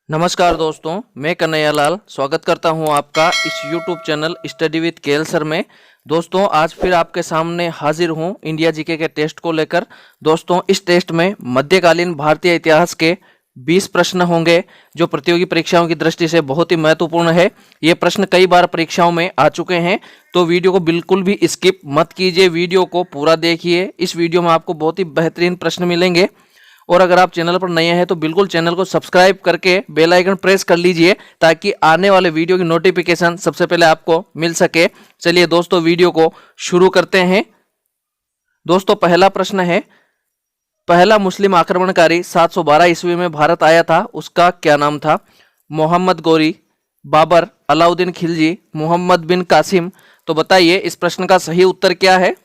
नमस्कार दोस्तों, मैं कन्हैया लाल स्वागत करता हूं आपका इस YouTube channel study with KL sir में। दोस्तों आज फिर आपके सामने हाजिर हूं इंडिया जीके के टेस्ट को लेकर। दोस्तों इस टेस्ट में मध्यकालीन भारतीय इतिहास के 20 प्रश्न होंगे जो प्रतियोगी परीक्षाओं की दृष्टि से बहुत ही महत्वपूर्ण है। ये प्रश्न कई बार परीक्षाओं में आ चुके हैं, तो वीडियो को बिल्कुल भी स्किप मत कीजिए, वीडियो को पूरा देखिए। इस वीडियो में आपको बहुत ही बेहतरीन प्रश्न मिलेंगे। और अगर आप चैनल पर नए हैं तो बिल्कुल चैनल को सब्सक्राइब करके बेल आइकन प्रेस कर लीजिए ताकि आने वाले वीडियो की नोटिफिकेशन सबसे पहले आपको मिल सके। चलिए दोस्तों वीडियो को शुरू करते हैं। दोस्तों पहला प्रश्न है, पहला मुस्लिम आक्रमणकारी 712 ईस्वी में भारत आया था, उसका क्या नाम था? मोहम्मद गौरी, बाबर, अलाउद्दीन खिलजी, मोहम्मद बिन कासिम। तो बताइए इस प्रश्न का सही उत्तर क्या है?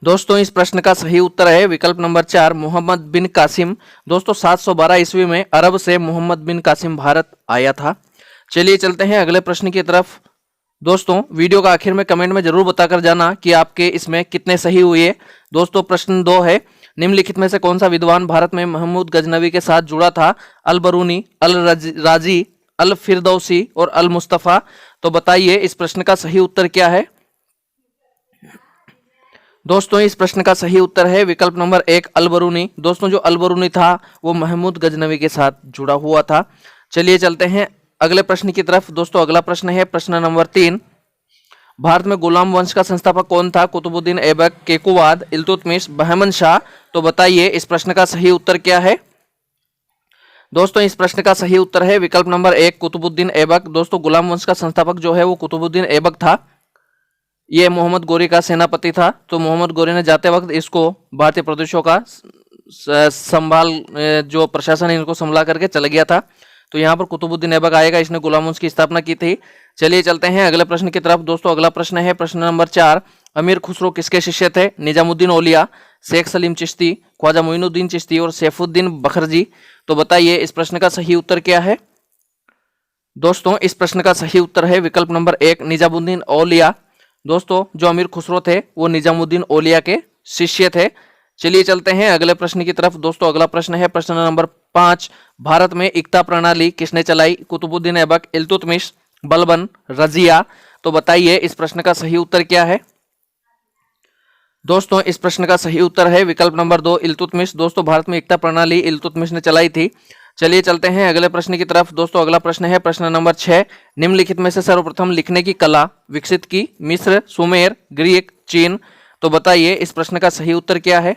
दोस्तों इस प्रश्न का सही उत्तर है विकल्प नंबर 4, मोहम्मद बिन कासिम। दोस्तों 712 ईस्वी में अरब से मोहम्मद बिन कासिम भारत आया था। चलिए चलते हैं अगले प्रश्न की तरफ। दोस्तों वीडियो का आखिर में कमेंट में जरूर बताकर जाना कि आपके इसमें कितने सही हुए। दोस्तों प्रश्न 2 है, निम्नलिखित में से कौन सा विद्वान भारत में महमूद गजनवी के साथ जुड़ा था? अल बरूनी, अल राजी, अल फिरदौसी और अल मुस्तफ़ा। तो बताइए इस प्रश्न का सही उत्तर क्या है? दोस्तों इस प्रश्न का सही उत्तर है विकल्प नंबर 1, अल बरूनी। दोस्तों जो अल बरूनी था वो महमूद गजनवी के साथ जुड़ा हुआ था। चलिए चलते हैं अगले प्रश्न की तरफ। दोस्तों अगला प्रश्न है प्रश्न नंबर 3, भारत में गुलाम वंश का संस्थापक कौन था? कुतुबुद्दीन ऐबक, केकुवाद, इल्तुतमिश, बहमन शाह। तो बताइए इस प्रश्न का सही उत्तर क्या है? दोस्तों इस प्रश्न का सही उत्तर है विकल्प नंबर 1, कुतुबुद्दीन ऐबक। दोस्तों गुलाम वंश का संस्थापक जो है वो कुतुबुद्दीन ऐबक था। ये मोहम्मद गोरी का सेनापति था। तो मोहम्मद गोरी ने जाते वक्त इसको भारतीय प्रदेशों का संभाल जो प्रशासन इनको संभाला करके चला गया था। तो यहाँ पर कुतुबुद्दीन ऐबक आएगा, इसने गुलाम वंश की स्थापना की थी। चलिए चलते हैं अगले प्रश्न की तरफ। दोस्तों अगला प्रश्न है प्रश्न नंबर 4, अमीर खुसरो किसके शिष्य थे? निजामुद्दीन औलिया, शेख सलीम चिश्ती, ख्वाजा मोइनुद्दीन चिश्ती और सैफुद्दीन बखरजी। तो बताइए इस प्रश्न का सही उत्तर क्या है? दोस्तों इस प्रश्न का सही उत्तर है विकल्प नंबर 1, निजामुद्दीन औलिया। दोस्तों जो अमीर खुसरो थे वो निजामुद्दीन औलिया के शिष्य थे। चलिए चलते हैं अगले प्रश्न की तरफ। दोस्तों अगला प्रश्न है प्रश्न नंबर 5, भारत में इक्ता प्रणाली किसने चलाई? कुतुबुद्दीन ऐबक, इल्तुतमिश, बलबन, रजिया। तो बताइए इस प्रश्न का सही उत्तर क्या है? दोस्तों इस प्रश्न का सही उत्तर है विकल्प नंबर 2, इल्तुतमिश। दोस्तों भारत में इक्ता प्रणाली इल्तुतमिश ने चलाई थी। चलिए चलते हैं अगले प्रश्न की तरफ। दोस्तों अगला प्रश्न है प्रश्न नंबर 6, निम्नलिखित में से सर्वप्रथम लिखने की कला विकसित की? मिस्र, सुमेर, ग्रीक, चीन। तो बताइए इस प्रश्न का सही उत्तर क्या है?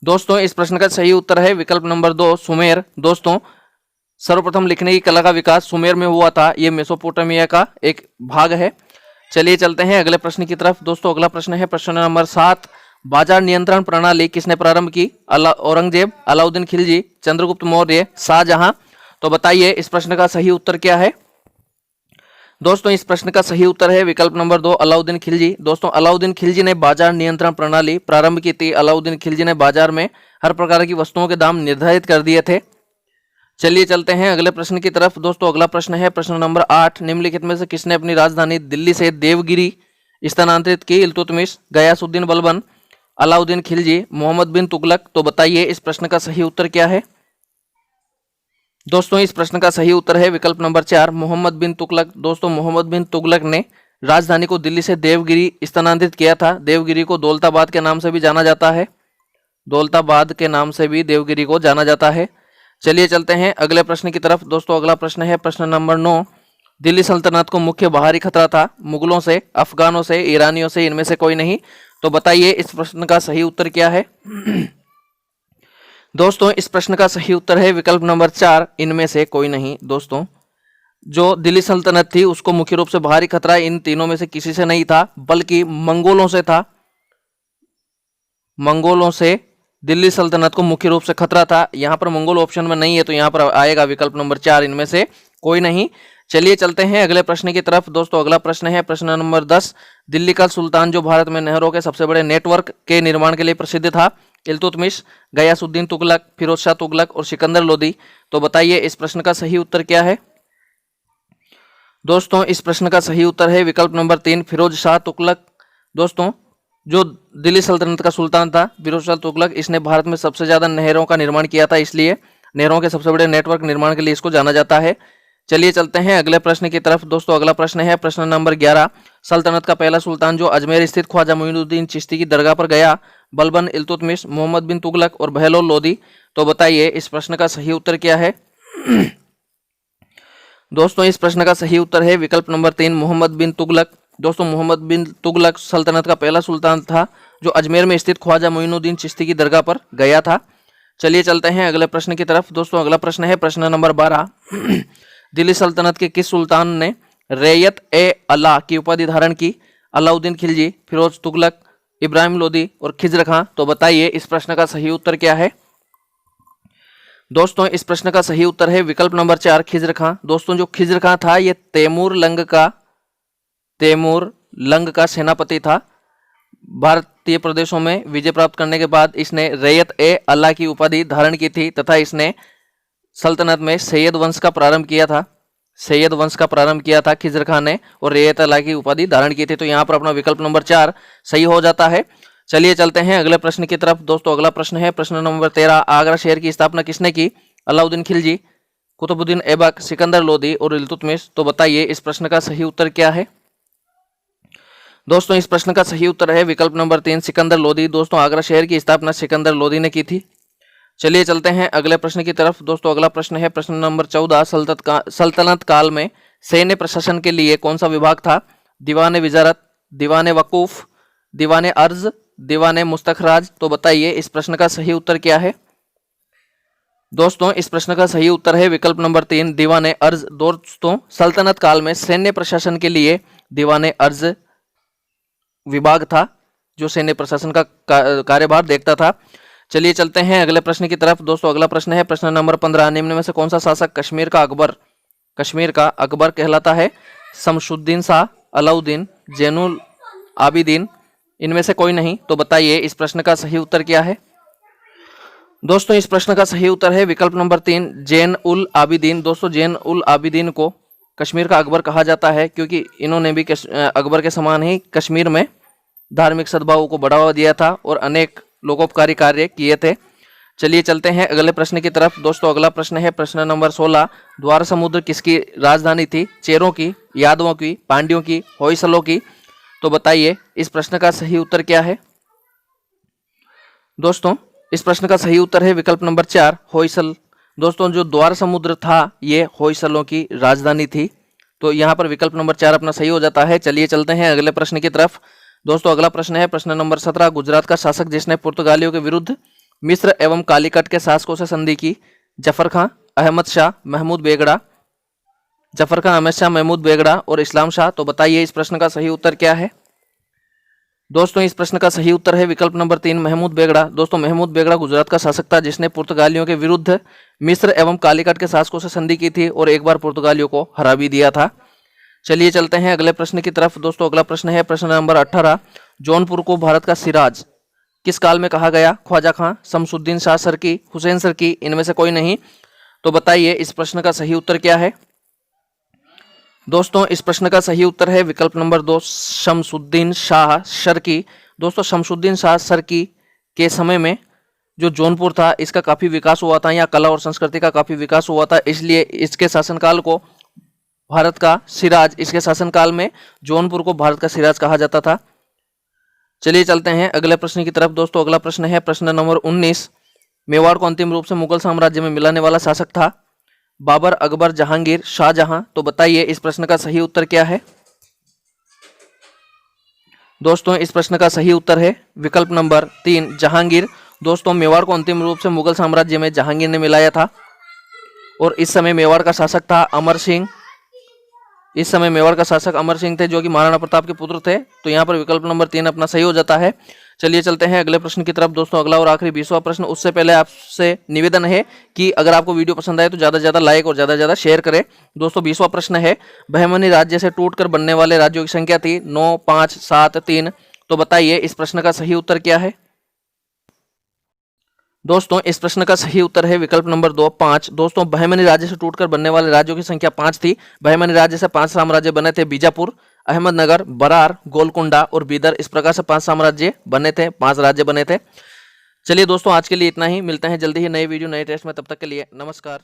दोस्तों इस प्रश्न का सही उत्तर है विकल्प नंबर 2, सुमेर। दोस्तों सर्वप्रथम लिखने की कला का विकास सुमेर में हुआ था। यह मेसोपोटामिया का एक भाग है। चलिए चलते हैं अगले प्रश्न की तरफ। दोस्तों अगला प्रश्न है प्रश्न नंबर 7, बाजार नियंत्रण प्रणाली किसने प्रारंभ की? औरंगजेब, अलाउद्दीन खिलजी, चंद्रगुप्त मौर्य, शाहजहां। तो बताइए इस प्रश्न का सही उत्तर क्या है? दोस्तों इस प्रश्न का सही उत्तर है विकल्प नंबर 2, अलाउद्दीन खिलजी। दोस्तों अलाउद्दीन खिलजी ने बाजार नियंत्रण प्रणाली प्रारंभ की थी। अलाउद्दीन खिलजी ने बाजार में हर प्रकार की वस्तुओं के दाम निर्धारित कर दिए थे। चलिए चलते हैं अगले प्रश्न की तरफ। दोस्तों अगला प्रश्न है प्रश्न नंबर 8, निम्नलिखित में से किसने अपनी राजधानी दिल्ली से देवगिरी स्थानांतरित की? इल्तुतमिश, गयासुद्दीन बलबन, अलाउद्दीन खिलजी, मोहम्मद बिन तुगलक। तो बताइए इस प्रश्न का सही उत्तर क्या है? दोस्तों इस प्रश्न का सही उत्तर है विकल्प नंबर 4, मोहम्मद बिन तुगलक। दोस्तों मोहम्मद बिन तुगलक ने राजधानी को दिल्ली से देवगिरी स्थानांतरित किया था। देवगिरी को दौलताबाद के नाम से भी जाना जाता है। दौलताबाद के नाम से भी देवगिरी को जाना जाता है। चलिए चलते हैं अगले प्रश्न की तरफ। दोस्तों अगला प्रश्न है प्रश्न नंबर 9, दिल्ली सल्तनत को मुख्य बाहरी खतरा था? मुगलों से, अफगानों से, ईरानियों से, इनमें से कोई नहीं। तो बताइए इस प्रश्न का सही उत्तर क्या है? दोस्तों इस प्रश्न का सही उत्तर है विकल्प नंबर 4, इनमें से कोई नहीं। दोस्तों जो दिल्ली सल्तनत थी उसको मुख्य रूप से बाहरी खतरा इन तीनों में से किसी से नहीं था, बल्कि मंगोलों से था। मंगोलों से दिल्ली सल्तनत को मुख्य रूप से खतरा था। यहां पर मंगोल ऑप्शन में नहीं है तो यहां पर आएगा विकल्प नंबर 4, इनमें से कोई नहीं। चलिए चलते हैं अगले प्रश्न की तरफ। दोस्तों अगला प्रश्न है प्रश्न नंबर 10, दिल्ली का सुल्तान जो भारत में नहरों के सबसे बड़े नेटवर्क के निर्माण के लिए प्रसिद्ध था? इल्तुतमिश, गयासुद्दीन तुगलक, फिरोज शाह तुगलक और सिकंदर लोदी। तो बताइए इस प्रश्न का सही उत्तर क्या है? दोस्तों इस प्रश्न का सही उत्तर है विकल्प नंबर 3, फिरोज शाह तुगलक। दोस्तों जो दिल्ली सल्तनत का सुल्तान था फिरोज शाह तुगलक, इसने भारत में सबसे ज्यादा नहरों का निर्माण किया था, इसलिए नहरों के सबसे बड़े नेटवर्क निर्माण के लिए इसको जाना जाता है। चलिए चलते हैं अगले प्रश्न की तरफ। दोस्तों अगला प्रश्न है प्रश्न नंबर 11। सल्तनत का पहला सुल्तान जो अजमेर स्थित ख्वाजा मोइनुद्दीन चिश्ती की दरगाह पर गया, बलबन, इल्तुतमिश, मोहम्मद बिन तुगलक और बहलोल लोदी। तो बताइए इस प्रश्न का सही उत्तर क्या है। दोस्तों इस प्रश्न का सही उत्तर है विकल्प नंबर 3 मोहम्मद बिन तुगलक। दोस्तों मोहम्मद बिन तुगलक सल्तनत का पहला सुल्तान था जो अजमेर में स्थित ख्वाजा मोइनुद्दीन चिश्ती की दरगाह पर गया था। चलिए चलते हैं अगले प्रश्न की तरफ। दोस्तों अगला प्रश्न है प्रश्न नंबर 12। दिल्ली सल्तनत के किस सुल्तान ने रैयत ए अला की उपाधि धारण की? अलाउद्दीन खिलजी, फिरोज तुगलक, इब्राहिम लोदी और खिज्र खां। तो बताइए इस प्रश्न का सही उत्तर क्या है। दोस्तों इस प्रश्न का सही उत्तर है विकल्प नंबर 4 खिज्र खां। दोस्तों जो खिज्र खां था ये तैमूर लंग का सेनापति था। भारतीय प्रदेशों में विजय प्राप्त करने के बाद इसने रैयत ए अल्लाह की उपाधि धारण की थी तथा इसने सल्तनत में सैयद वंश का प्रारंभ किया था खिज्र खां ने, और रैयत अल्लाह की उपाधि धारण की थी। तो यहाँ पर अपना विकल्प नंबर 4 सही हो जाता है। चलिए चलते हैं अगले प्रश्न की तरफ। दोस्तों अगला प्रश्न है प्रश्न नंबर 13। आगरा शहर की स्थापना किसने की? अलाउद्दीन खिलजी, कुतुबुद्दीन ऐबक, सिकंदर लोदी और इल्तुतमिश। तो बताइए इस प्रश्न का सही उत्तर क्या है। दोस्तों इस प्रश्न का सही उत्तर है विकल्प नंबर 3 सिकंदर लोदी। दोस्तों आगरा शहर की स्थापना सिकंदर लोदी ने की थी। चलिए चलते हैं अगले प्रश्न की तरफ। दोस्तों अगला प्रश्न है प्रश्न नंबर 14। सल्तनत काल में सैन्य प्रशासन के लिए कौन सा विभाग था? दीवान विजारत, दीवान वकूफ, दीवान अर्ज, दीवान मुस्तखराज। तो बताइए इस प्रश्न का सही उत्तर क्या है। दोस्तों इस प्रश्न का सही उत्तर है विकल्प नंबर 3 दीवान अर्ज। दोस्तों सल्तनत काल में सैन्य प्रशासन के लिए दीवान अर्ज विभाग था जो सैन्य प्रशासन का कार्यभार देखता था। चलिए चलते हैं अगले प्रश्न की तरफ। दोस्तों अगला प्रश्न है प्रश्न नंबर 15। निम्न में से कौन सा शासक कश्मीर का अकबर कहलाता है? शमसुद्दीन शाह, अलाउद्दीन, जैनुल आबिदीन, इनमें से कोई नहीं। तो बताइए इस प्रश्न का सही उत्तर क्या है। दोस्तों इस प्रश्न का सही उत्तर है विकल्प नंबर 3 जैन उल आबिदीन। दोस्तों जैन उल आबिदीन को कश्मीर का अकबर कहा जाता है क्योंकि इन्होंने भी अकबर के समान ही कश्मीर में धार्मिक सद्भाव को बढ़ावा दिया था और अनेक लोकोपकारी कार्य किए थे। चलिए चलते हैं अगले प्रश्न की तरफ। दोस्तों अगला प्रश्न है प्रश्न नंबर 16। द्वार समुद्र किसकी राजधानी थी? चेरों की, यादवों की, पांड्यों की, होयसलों की। तो बताइए इस प्रश्न का सही उत्तर क्या है। दोस्तों इस प्रश्न का सही उत्तर है विकल्प नंबर 4 होयसल। दोस्तों जो द्वार समुद्र था ये होयसलों की राजधानी थी। तो यहाँ पर विकल्प नंबर 4 अपना सही हो जाता है। चलिए चलते हैं अगले प्रश्न की तरफ। दोस्तों अगला प्रश्न है प्रश्न नंबर 17। गुजरात का शासक जिसने पुर्तगालियों के विरुद्ध मिस्र एवं कालीकट के शासकों से संधि की? जफर खां, अहमद शाह, महमूद बेगड़ा, जफर खां, अहमद शाह, महमूद बेगड़ा और इस्लाम शाह। तो बताइए इस प्रश्न का सही उत्तर क्या है। दोस्तों इस प्रश्न का सही उत्तर है विकल्प नंबर 3 महमूद बेगड़ा। दोस्तों महमूद बेगड़ा गुजरात का शासक था जिसने पुर्तगालियों के विरुद्ध मिस्र एवं कालीकट के शासकों से संधि की थी और एक बार पुर्तगालियों को हरा भी दिया था। चलिए चलते हैं अगले प्रश्न की तरफ। दोस्तों अगला प्रश्न है प्रश्न नंबर 18। जौनपुर को भारत का सिराज किस काल में कहा गया? ख्वाजा खां, शमसुद्दीन शाह सरकी, हुसैन सरकी, इनमें से कोई नहीं। तो बताइए इस प्रश्न का सही उत्तर क्या है। दोस्तों इस प्रश्न का सही उत्तर है विकल्प नंबर 2 शमसुद्दीन शाह सरकी। दोस्तों शमसुद्दीन शाह सरकी के समय में जो जौनपुर था इसका काफी विकास हुआ था, या कला और संस्कृति का काफी विकास हुआ था, इसलिए इसके शासनकाल को भारत का सिराज, इसके शासनकाल में जौनपुर को भारत का सिराज कहा जाता था। चलिए चलते हैं अगले प्रश्न की तरफ। दोस्तों अगला प्रश्न है प्रश्न नंबर 19। मेवाड़ को अंतिम रूप से मुगल साम्राज्य में मिलाने वाला शासक था? बाबर, अकबर, जहांगीर, शाहजहां। तो बताइए इस प्रश्न का सही उत्तर क्या है। दोस्तों इस प्रश्न का सही उत्तर है विकल्प नंबर 3 जहांगीर। दोस्तों मेवाड़ को अंतिम रूप से मुगल साम्राज्य में जहांगीर ने मिलाया था और इस समय मेवाड़ का शासक था अमर सिंह। इस समय मेवाड़ का शासक अमर सिंह थे जो कि महाराणा प्रताप के पुत्र थे। तो यहाँ पर विकल्प नंबर 3 अपना सही हो जाता है। चलिए चलते हैं अगले प्रश्न की तरफ। दोस्तों अगला और आखिरी 20वां प्रश्न, उससे पहले आपसे निवेदन है कि अगर आपको वीडियो पसंद आए तो ज़्यादा से ज़्यादा लाइक और ज़्यादा से ज़्यादा शेयर करें। दोस्तों 20वां प्रश्न है बहमनी राज्य से टूटकर बनने वाले राज्यों की संख्या थी 9, 5, 7, 3। तो बताइए इस प्रश्न का सही उत्तर क्या है। दोस्तों इस प्रश्न का सही उत्तर है विकल्प नंबर 2 5। दोस्तों बहमनी राज्य से टूटकर बनने वाले राज्यों की संख्या 5 थी। बहमनी राज्य से 5 साम्राज्य बने थे, बीजापुर, अहमदनगर, बरार, गोलकुंडा और बीदर। इस प्रकार से 5 साम्राज्य बने थे, 5 राज्य बने थे। चलिए दोस्तों, आज के लिए इतना ही। मिलते हैं जल्दी ही नए वीडियो नए टेस्ट में, तब तक के लिए नमस्कार।